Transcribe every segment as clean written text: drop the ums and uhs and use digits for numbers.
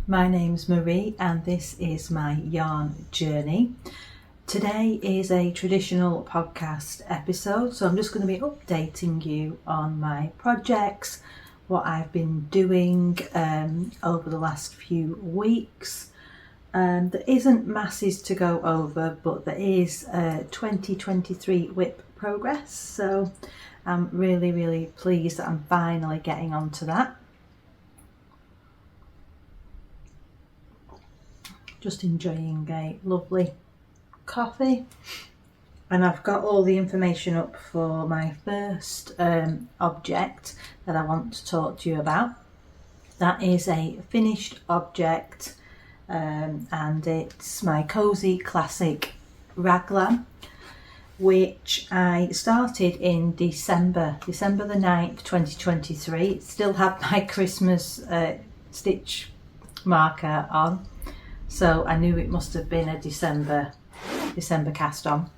My name's Marie and this is my yarn journey. Today is a traditional podcast episode, so I'm just going to be updating you on my projects, what I've been doing over the last few weeks. There isn't masses to go over, but there is 2023 WIP progress, so I'm really pleased that I'm finally getting onto that. Just enjoying a lovely coffee, and I've got all the information up for my first object that I want to talk to you about. That is a finished object, and it's my cozy classic raglan, which I started in December the 9th 2023. It still had my Christmas stitch marker on, so I knew it must have been a December cast on.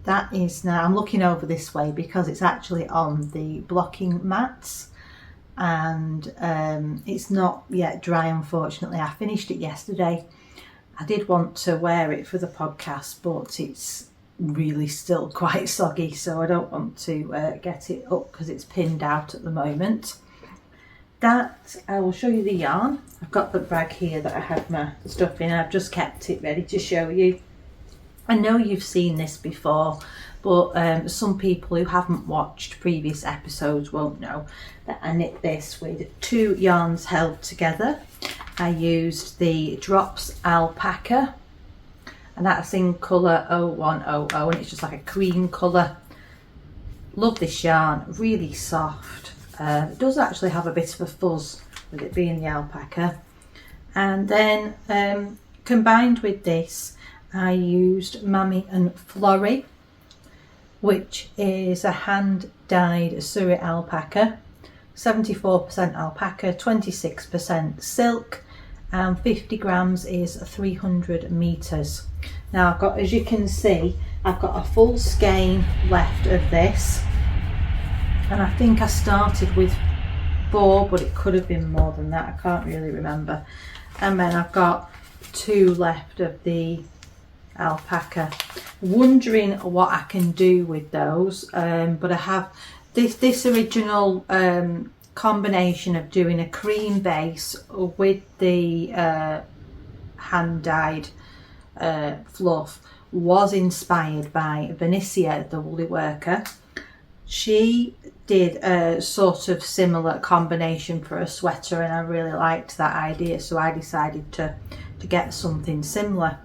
That is now, I'm looking over this way because it's actually on the blocking mats, and it's not yet dry, unfortunately. I finished it yesterday. I did want to wear it for the podcast, but it's really still quite soggy, so I don't want to get it up because it's pinned out at the moment. That, I will show you the yarn. I've got the bag here that I have my stuff in. I've just kept it ready to show you. I know you've seen this before, but some people who haven't watched previous episodes won't know that I knit this with two yarns held together. I used the Drops Alpaca, and that's in colour 0100, and it's just like a cream colour. Love this yarn, really soft. It does actually have a bit of a fuzz with it being the alpaca. And then combined with this, I used Mammy and Florrie, which is a hand-dyed Surrey alpaca, 74% alpaca, 26% silk, and 50 grams is 300 meters. Now I've got, as you can see, I've got a full skein left of this. And I think I started with 4, but it could have been more than that. I can't really remember. And then I've got 2 left of the alpaca. Wondering what I can do with those. But I have this original combination of doing a cream base with the hand-dyed fluff was inspired by Vinicia, the woolly worker. She did a sort of similar combination for a sweater, and I really liked that idea, so I decided to get something similar.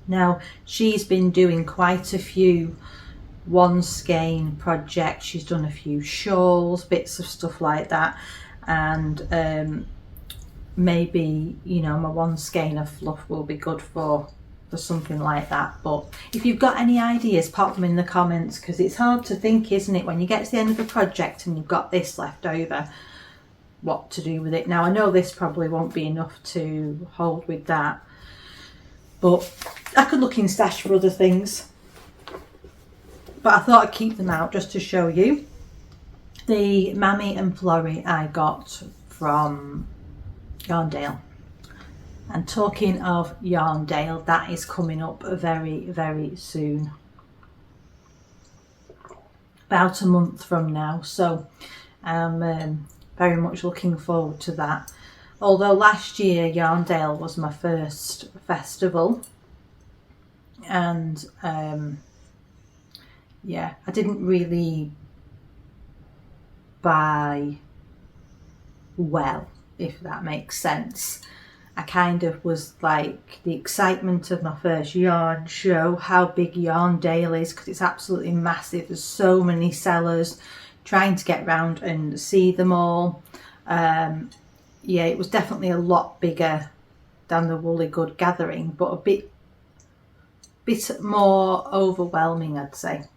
Now, she's been doing quite a few one skein projects. She's done a few shawls, bits of stuff like that, and maybe, you know, my one skein of fluff will be good for something like that. But if you've got any ideas, pop them in the comments, because it's hard to think, isn't it, when you get to the end of a project and you've got this left over, what to do with it. Now I know this probably won't be enough to hold with that, but I could look in stash for other things, but I thought I'd keep them out just to show you. The Mammy and Florrie I got from Yarndale. And talking of Yarndale, that is coming up very soon, about a month from now, so I'm very much looking forward to that. Although last year Yarndale was my first festival, and yeah, I didn't really buy well, if that makes sense. I kind of was like, the excitement of my first yarn show, how big Yarndale is, because it's absolutely massive. There's so many sellers, trying to get round and see them all. Yeah, it was definitely a lot bigger than the Woolly Good gathering, but a bit more overwhelming, I'd say.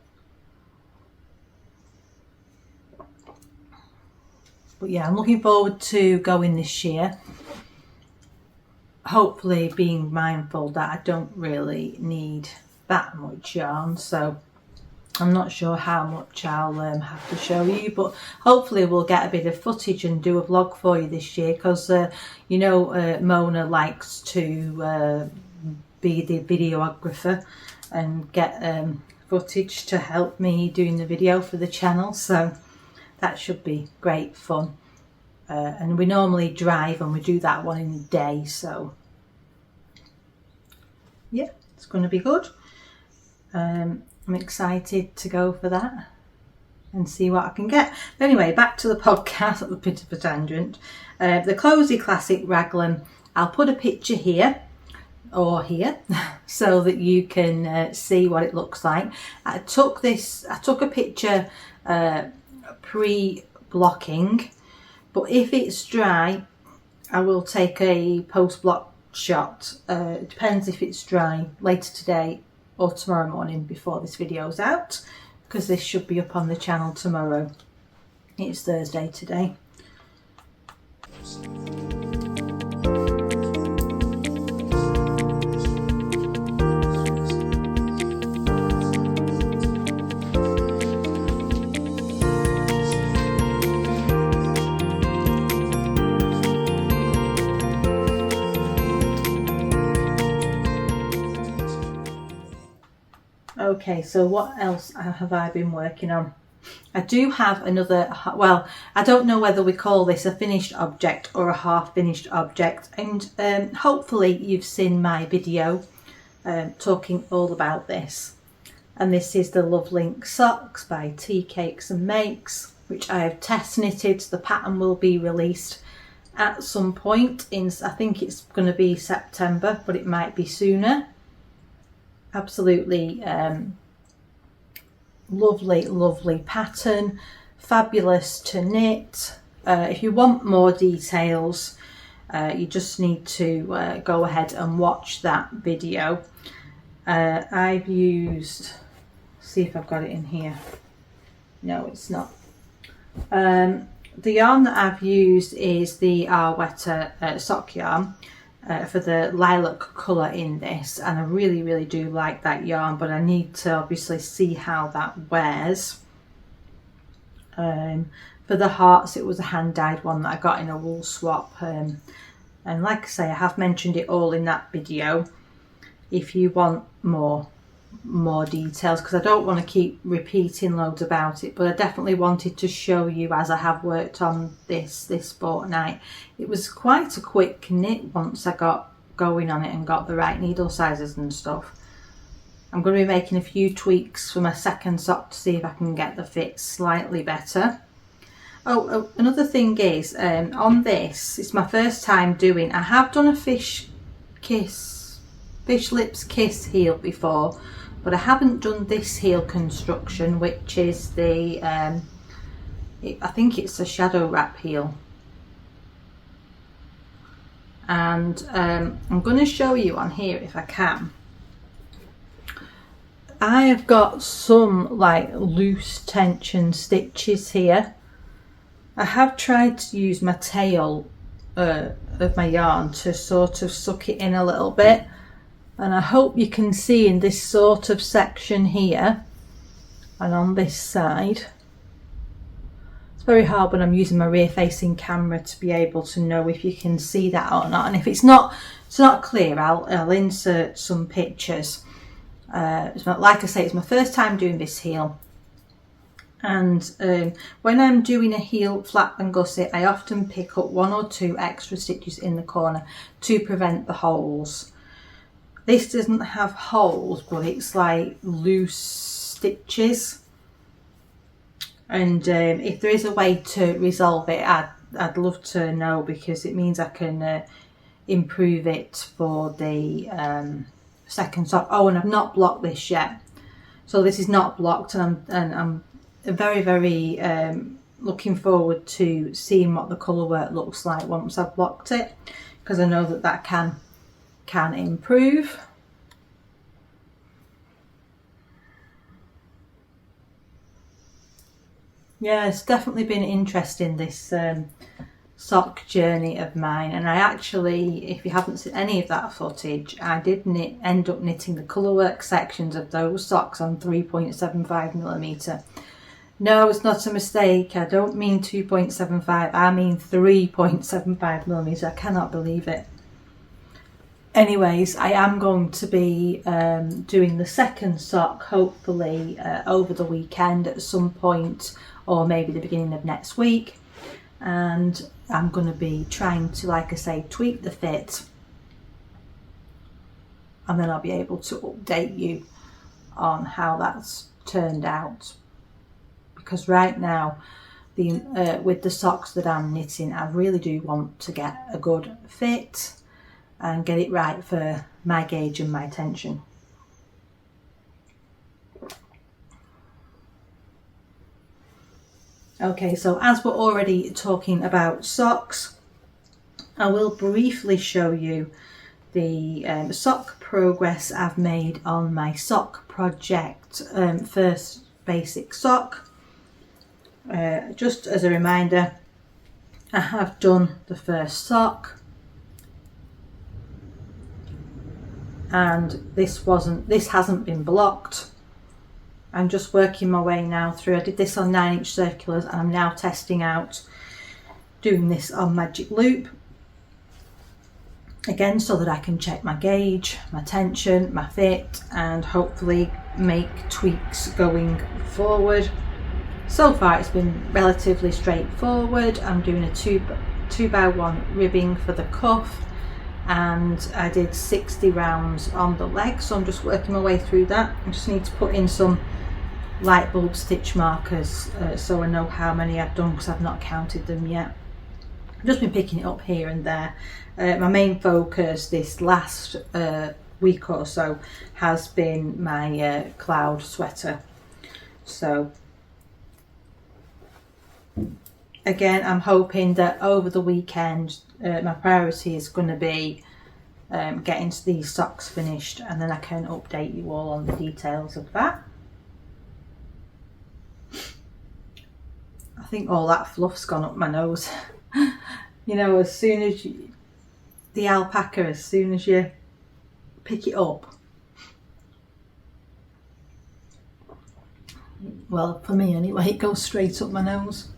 But yeah, I'm looking forward to going this year. Hopefully being mindful that I don't really need that much yarn, so I'm not sure how much I'll have to show you, but hopefully we'll get a bit of footage and do a vlog for you this year, because you know, Mona likes to be the videographer and get footage to help me doing the video for the channel, so that should be great fun. And we normally drive and we do that one in a day, so yeah, it's going to be good. I'm excited to go for that and see what I can get. But anyway, back to the podcast, a bit of a tangent. The Cozy Classic Raglan, I'll put a picture here or here so that you can see what it looks like. I took a picture pre-blocking, but if it's dry I will take a post-block shot. It depends if it's dry, later today or tomorrow morning before this video's out, because this should be up on the channel tomorrow. It's Thursday today. Okay, so what else have I been working on? I do have another, well, I don't know whether we call this a finished object or a half finished object, and hopefully you've seen my video talking all about this. And this is the Love Link socks by Tea Cakes and Makes, which I have test knitted. The pattern will be released at some point in, I think it's going to be September, but it might be sooner. Absolutely lovely pattern, fabulous to knit. If you want more details, you just need to go ahead and watch that video. I've used, see if I've got it in here. No, it's not. The yarn that I've used is the Outfittery sock yarn for the lilac colour in this, and I really do like that yarn, but I need to obviously see how that wears. For the hearts, it was a hand dyed one that I got in a wool swap, and like I say, I have mentioned it all in that video if you want more details, because I don't want to keep repeating loads about it, but I definitely wanted to show you as I have worked on this fortnight. It was quite a quick knit once I got going on it and got the right needle sizes and stuff. I'm going to be making a few tweaks for my second sock to see if I can get the fit slightly better. Oh, another thing is, on this, it's my first time doing, I have done a fish lips kiss heel before, but I haven't done this heel construction, which is the I think it's a shadow wrap heel, and I'm going to show you on here if I can. I have got some like loose tension stitches here. I have tried to use my tail of my yarn to sort of suck it in a little bit, and I hope you can see in this sort of section here and on this side. It's very hard when I'm using my rear facing camera to be able to know if you can see that or not, and if it's not clear, I'll insert some pictures. Like I say, it's my first time doing this heel, and when I'm doing a heel flap and gusset, I often pick up 1 or 2 extra stitches in the corner to prevent the holes. This doesn't have holes, but it's like loose stitches, and if there is a way to resolve it, I'd love to know, because it means I can improve it for the second sock. Oh, and I've not blocked this yet, so this is not blocked, and I'm very looking forward to seeing what the colour work looks like once I've blocked it, because I know that can improve. Yeah, it's definitely been interesting, this sock journey of mine, and I actually, if you haven't seen any of that footage, I did end up knitting the colourwork sections of those socks on 3.75mm. No, it's not a mistake. I don't mean 2.75, I mean 3.75mm. I cannot believe it. Anyways, I am going to be doing the second sock hopefully over the weekend at some point, or maybe the beginning of next week. And I'm going to be trying to, like I say, tweak the fit, and then I'll be able to update you on how that's turned out. Because right now, with the socks that I'm knitting, I really do want to get a good fit and get it right for my gauge and my tension. Okay, so as we're already talking about socks, I will briefly show you the sock progress I've made on my sock project, first basic sock. Just as a reminder, I have done the first sock, and this hasn't been blocked. I'm just working my way now through. I did this on 9-inch circulars, and I'm now testing out doing this on magic loop again, so that I can check my gauge, my tension, my fit, and hopefully make tweaks going forward. So far it's been relatively straightforward. I'm doing a 2x1 ribbing for the cuff, and I did 60 rounds on the leg, so I'm just working my way through that. I just need to put in some light bulb stitch markers so I know how many I've done, because I've not counted them yet. I've just been picking it up here and there. My main focus this last week or so has been my cloud sweater. So again, I'm hoping that over the weekend my priority is going to be getting these socks finished, and then I can update you all on the details of that. I think all that fluff's gone up my nose. You know, as soon as the alpaca, as soon as you pick it up, well, for me anyway, it goes straight up my nose.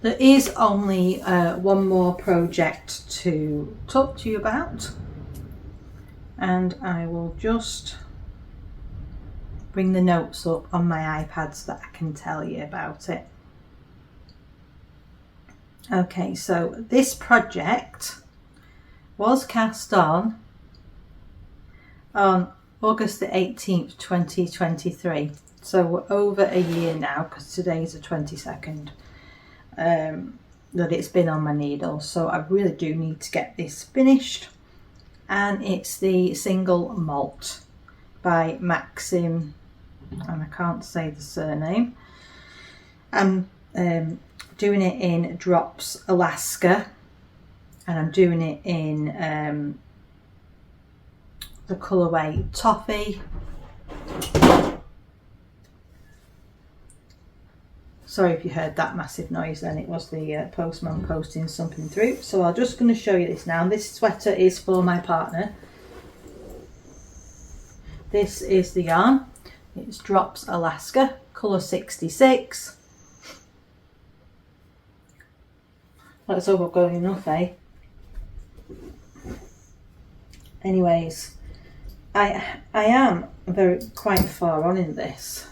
There is only one more project to talk to you about, and I will just bring the notes up on my iPad so that I can tell you about it. Okay, so this project was cast on August the 18th, 2023. So we're over a year now, because today's the 22nd. That it's been on my needle, so I really do need to get this finished. And it's the single Malt by Maxim, and I can't say the surname. I'm doing it in Drops Alaska, and I'm doing it in the colourway Toffee. Sorry if you heard that massive noise then, it was the postman posting something through. So I'm just going to show you this now. This sweater is for my partner. This is the yarn. It's Drops Alaska, colour 66. That's overgoing enough, eh? Anyways, I am quite far on in this.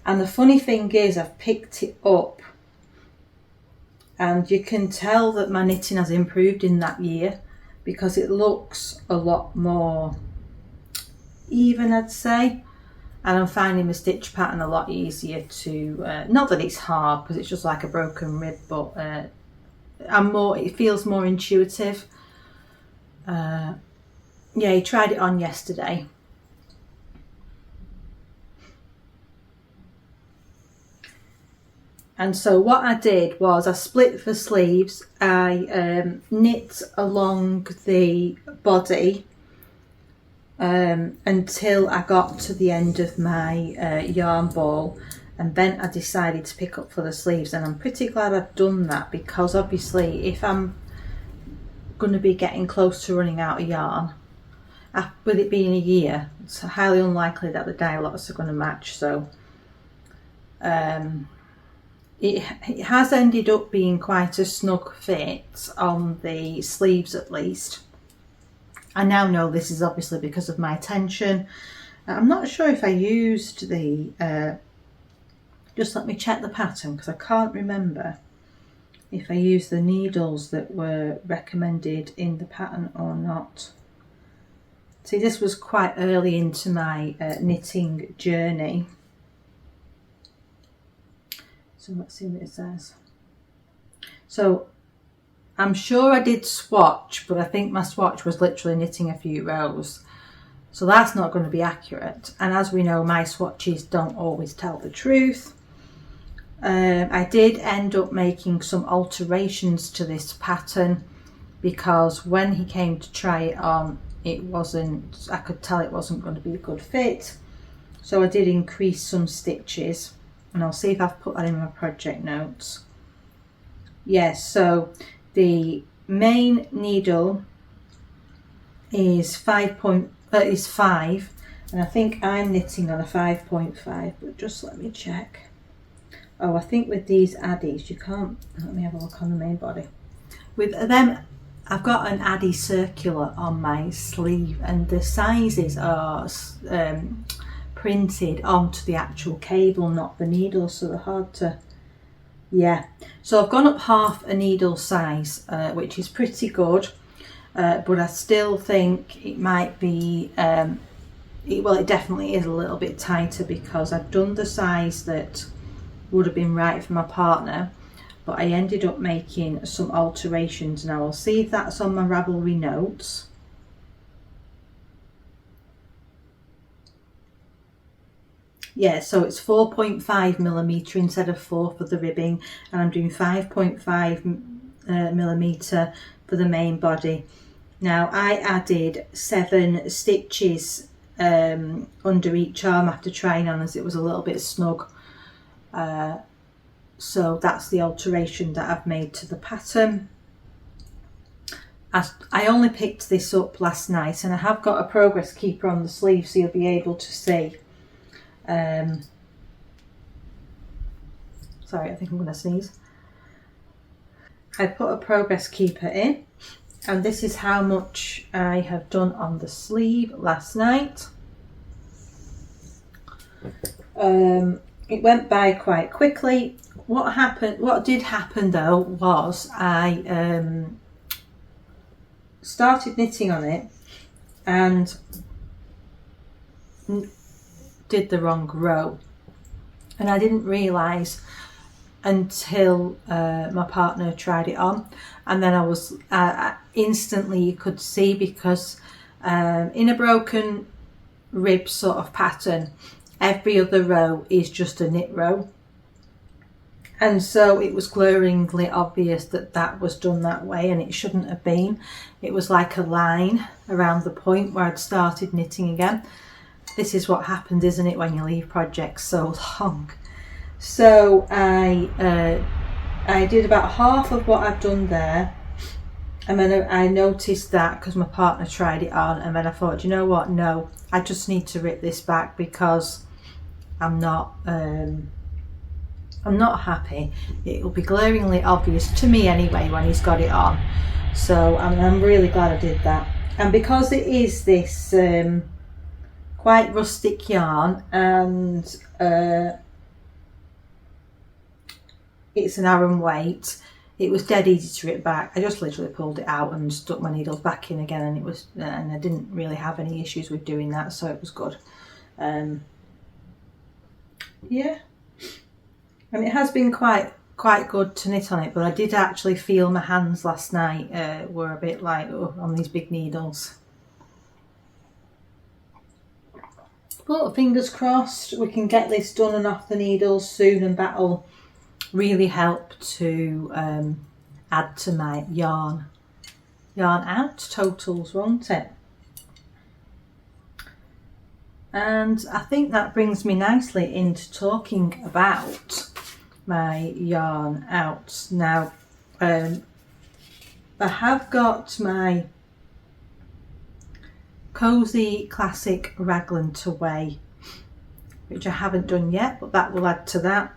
And the funny thing is, I've picked it up and you can tell that my knitting has improved in that year, because it looks a lot more even, I'd say. And I'm finding the stitch pattern a lot easier to, not that it's hard because it's just like a broken rib, but it feels more intuitive. Yeah, he tried it on yesterday. And so what I did was I split the sleeves, I knit along the body until I got to the end of my yarn ball, and then I decided to pick up for the sleeves, and I'm pretty glad I've done that, because obviously if I'm going to be getting close to running out of yarn, with it being a year, it's highly unlikely that the dye lots are going to match. So it has ended up being quite a snug fit on the sleeves at least. I now know this is obviously because of my tension. I'm not sure if I used the, just let me check the pattern, because I can't remember if I used the needles that were recommended in the pattern or not. See, this was quite early into my knitting journey. So let's see what it says. So I'm sure I did swatch, but I think my swatch was literally knitting a few rows. So that's not going to be accurate. And as we know, my swatches don't always tell the truth. I did end up making some alterations to this pattern, because when he came to try it on, it wasn't, I could tell it wasn't going to be a good fit. So I did increase some stitches, and I'll see if I've put that in my project notes. Yes, so the main needle is 5, and I think I'm knitting on a 5.5, but just let me check. Oh, I think with these addies you can't, let me have a look on the main body. With them, I've got an Addy circular on my sleeve, and the sizes are printed onto the actual cable, not the needle, so they're hard to, yeah. So I've gone up half a needle size, which is pretty good, but I still think it might be, well, it definitely is a little bit tighter, because I've done the size that would have been right for my partner, but I ended up making some alterations. Now I'll see if that's on my Ravelry notes. Yeah, so it's 4.5mm instead of 4 for the ribbing, and I'm doing 5.5mm for the main body. Now I added 7 stitches under each arm after trying on, as it was a little bit snug. So that's the alteration that I've made to the pattern. I only picked this up last night, and I have got a progress keeper on the sleeve, so you'll be able to see. Sorry, I think I'm going to sneeze. I put a progress keeper in, and this is how much I have done on the sleeve last night. It went by quite quickly. What did happen though was I started knitting on it and did the wrong row, and I didn't realise until my partner tried it on, and then I was instantly, you could see, because in a broken rib sort of pattern, every other row is just a knit row, and so it was glaringly obvious that that was done that way, and it shouldn't have been. It was like a line around the point where I'd started knitting again. This is what happens, isn't it, when you leave projects so long? So I did about half of what I've done there, and then I noticed that because my partner tried it on, and then I thought, you know what, no, I just need to rip this back, because I'm not happy. It will be glaringly obvious to me anyway when he's got it on. So I'm really glad I did that. And because it is this quite rustic yarn, and it's an Aran weight, it was dead easy to rip back. I just literally pulled it out and stuck my needles back in again, and it was, and I didn't really have any issues with doing that, so it was good. Yeah, and it has been quite good to knit on it, but I did actually feel my hands last night were a bit like, oh, on these big needles. But fingers crossed we can get this done and off the needles soon, and that'll really help to add to my yarn out totals, won't it? And I think that brings me nicely into talking about my yarn out. Now, I have got my Cozy Classic Raglan to weigh, which I haven't done yet, but that will add to that.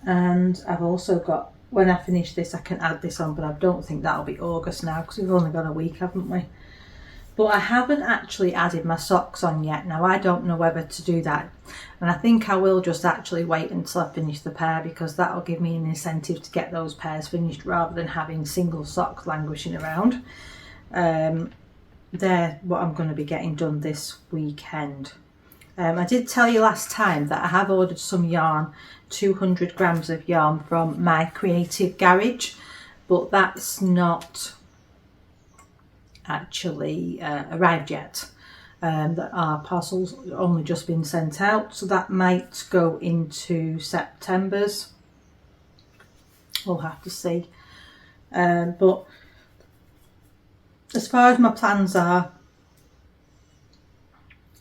And I've also got, when I finish this, I can add this on, but I don't think that'll be August now because we've only got a week, haven't we? But I haven't actually added my socks on yet. Now, I don't know whether to do that. And I think I will just actually wait until I finish the pair, because that'll give me an incentive to get those pairs finished rather than having single socks languishing around. They're what I'm going to be getting done this weekend. I did tell you last time that I have ordered some yarn, 200 grams of yarn from My Creative Garage, but that's not actually arrived yet. That our parcel's only just been sent out, so that might go into September's. We'll have to see. But as far as my plans are,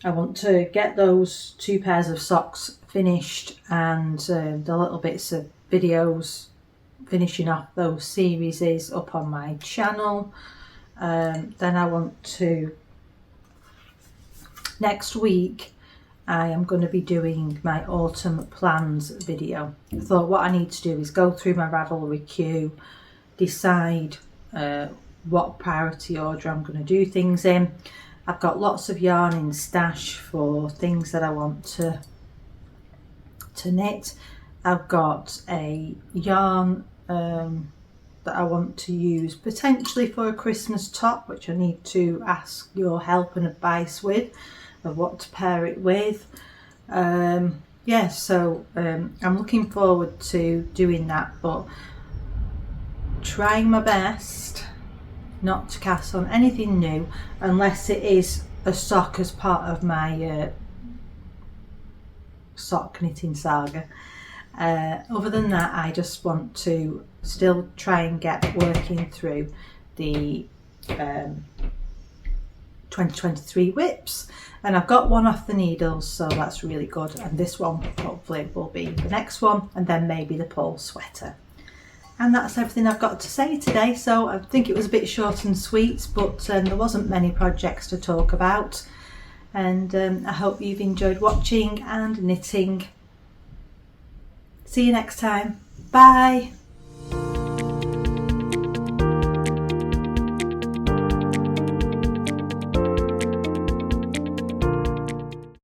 I want to get those 2 pairs of socks finished, and the little bits of videos finishing off those series is up on my channel. Then I want to, next week I am going to be doing my autumn plans video. I thought what I need to do is go through my Ravelry queue, decide what priority order I'm going to do things in. I've got lots of yarn in stash for things that I want to knit. I've got a yarn that I want to use potentially for a Christmas top, which I need to ask your help and advice with, of what to pair it with. Yeah, so I'm looking forward to doing that, but trying my best not to cast on anything new unless it is a sock as part of my sock knitting saga. Other than that, I just want to still try and get working through the 2023 WIPs, and I've got one off the needles, so that's really good, and this one hopefully will be the next one, and then maybe the pole sweater. And that's everything I've got to say today. So I think it was a bit short and sweet, but there wasn't many projects to talk about, and I hope you've enjoyed watching and knitting. See you next time. Bye.